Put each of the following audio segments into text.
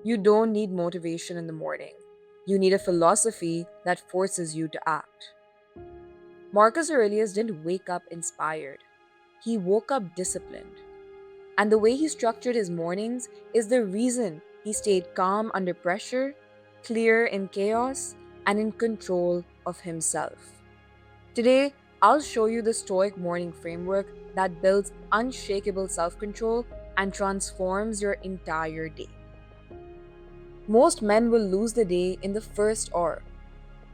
You don't need motivation in the morning. You need a philosophy that forces you to act. Marcus Aurelius didn't wake up inspired. He woke up disciplined. And the way he structured his mornings is the reason he stayed calm under pressure, clear in chaos, and in control of himself. Today, I'll show you the Stoic morning framework that builds unshakable self control and transforms your entire day. Most men will lose the day in the first hour.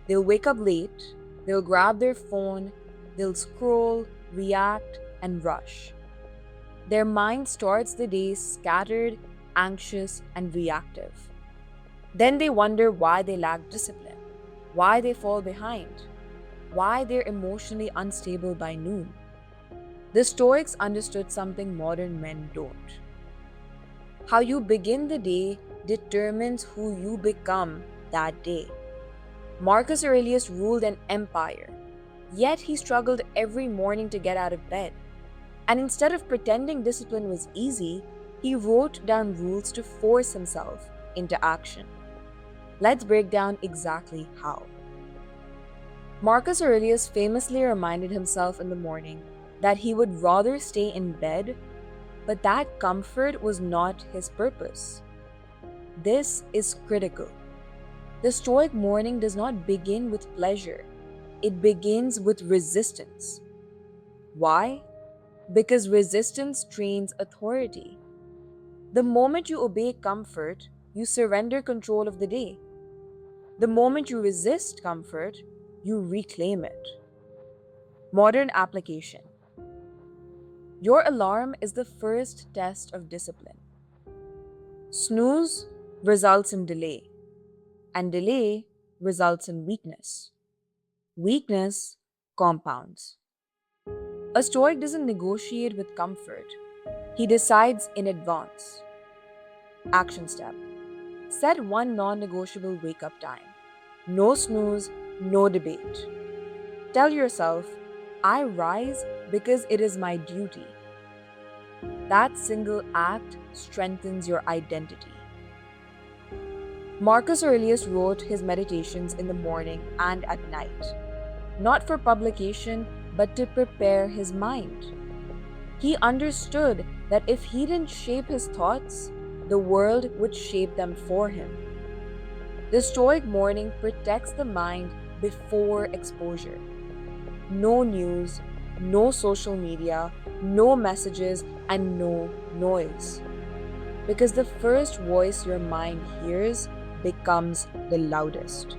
They'll wake up late, they'll grab their phone, they'll scroll, react, and rush. Their mind starts the day scattered, anxious, and reactive. Then they wonder why they lack discipline, why they fall behind, why they're emotionally unstable by noon. The Stoics understood something modern men don't. How you begin the day determines who you become that day. Marcus Aurelius ruled an empire, yet he struggled every morning to get out of bed. And instead of pretending discipline was easy, he wrote down rules to force himself into action. Let's break down exactly how. Marcus Aurelius famously reminded himself in the morning that he would rather stay in bed, but that comfort was not his purpose. This is critical. The Stoic morning does not begin with pleasure, it begins with resistance. Why? Because resistance trains authority. The moment you obey comfort, you surrender control of the day. The moment you resist comfort, you reclaim it. Modern application. Your alarm is the first test of discipline. Snooze results in delay, and delay results in weakness. Weakness compounds. A Stoic doesn't negotiate with comfort, he decides in advance. Action step. Set one non negotiable wake up time. No snooze, no debate. Tell yourself, I rise because it is my duty. That single act strengthens your identity. Marcus Aurelius wrote his meditations in the morning and at night, not for publication, but to prepare his mind. He understood that if he didn't shape his thoughts, the world would shape them for him. The Stoic morning protects the mind before exposure. No news, no social media, no messages, and no noise. Because the first voice your mind hears becomes the loudest.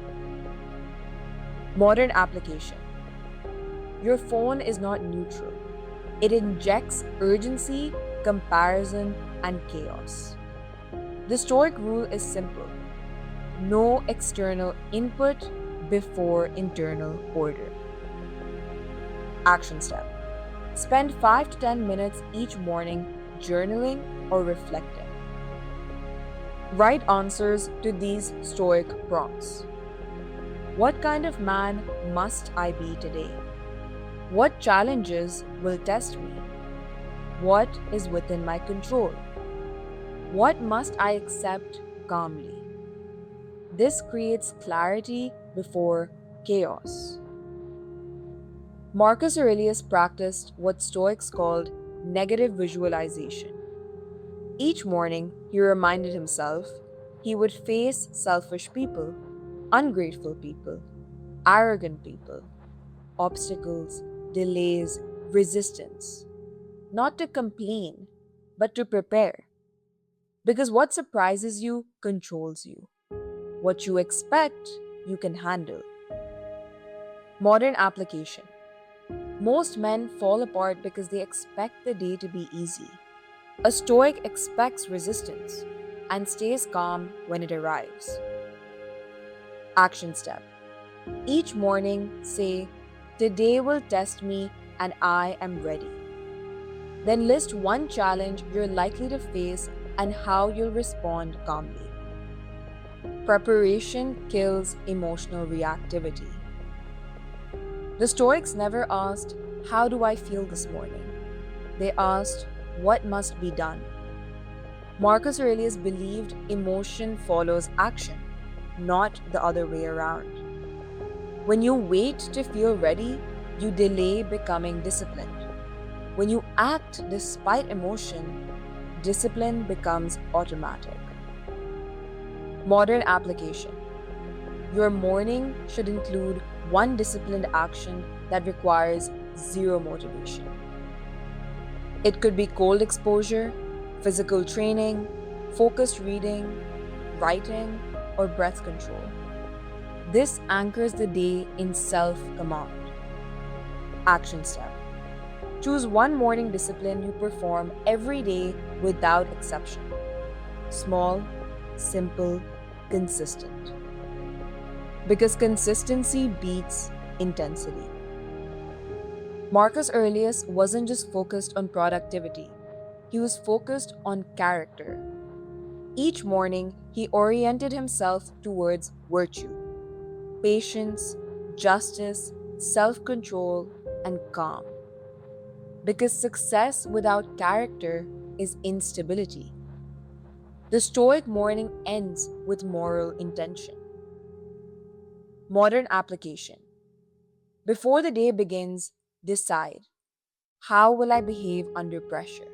Modern application. Your phone is not neutral. It injects urgency, comparison, and chaos. The Stoic rule is simple. No external input before internal order. Action step. Spend 5 to 10 minutes each morning journaling or reflecting. Write answers to these Stoic prompts. What kind of man must I be today? What challenges will test me? What is within my control? What must I accept calmly? This creates clarity before chaos. Marcus Aurelius practiced what Stoics called negative visualization. Each morning, he reminded himself he would face selfish people, ungrateful people, arrogant people, obstacles, delays, resistance. Not to complain, but to prepare. Because what surprises you controls you. What you expect, you can handle. Modern application. Most men fall apart because they expect the day to be easy. A Stoic expects resistance and stays calm when it arrives. Action step. Each morning, say, today will test me and I am ready. Then list one challenge you're likely to face and how you'll respond calmly. Preparation kills emotional reactivity. The Stoics never asked, how do I feel this morning? They asked, what must be done? Marcus Aurelius believed emotion follows action, not the other way around. When you wait to feel ready, you delay becoming disciplined. When you act despite emotion, discipline becomes automatic. Modern application. Your morning should include one disciplined action that requires zero motivation. It could be cold exposure, physical training, focused reading, writing, or breath control. This anchors the day in self command. Action step. Choose one morning discipline you perform every day without exception. Small, simple, consistent. Because consistency beats intensity. Marcus Aurelius wasn't just focused on productivity, he was focused on character. Each morning, he oriented himself towards virtue, patience, justice, self control, and calm. Because success without character is instability. The Stoic morning ends with moral intention. Modern application. Before the day begins, decide: how will I behave under pressure?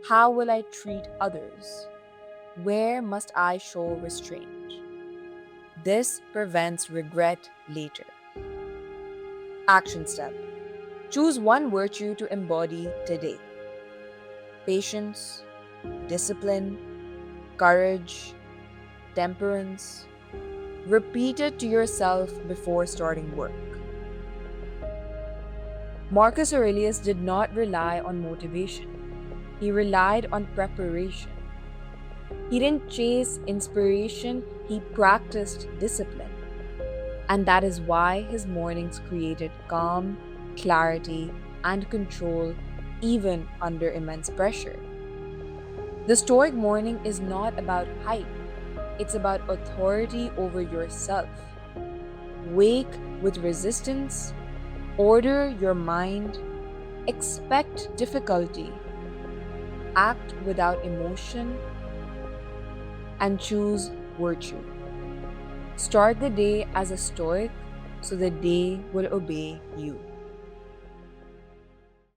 How will I treat others? Where must I show restraint? This prevents regret later. Action step. Choose one virtue to embody today: patience, discipline, courage, temperance. Repeat it to yourself before starting work. Marcus Aurelius did not rely on motivation, he relied on preparation. He didn't chase inspiration, he practiced discipline. And that is why his mornings created calm, clarity, and control even under immense pressure. The Stoic morning is not about hype, it's about authority over yourself. Wake with resistance, order your mind, expect difficulty, act without emotion, and choose virtue. Start the day as a Stoic so the day will obey you.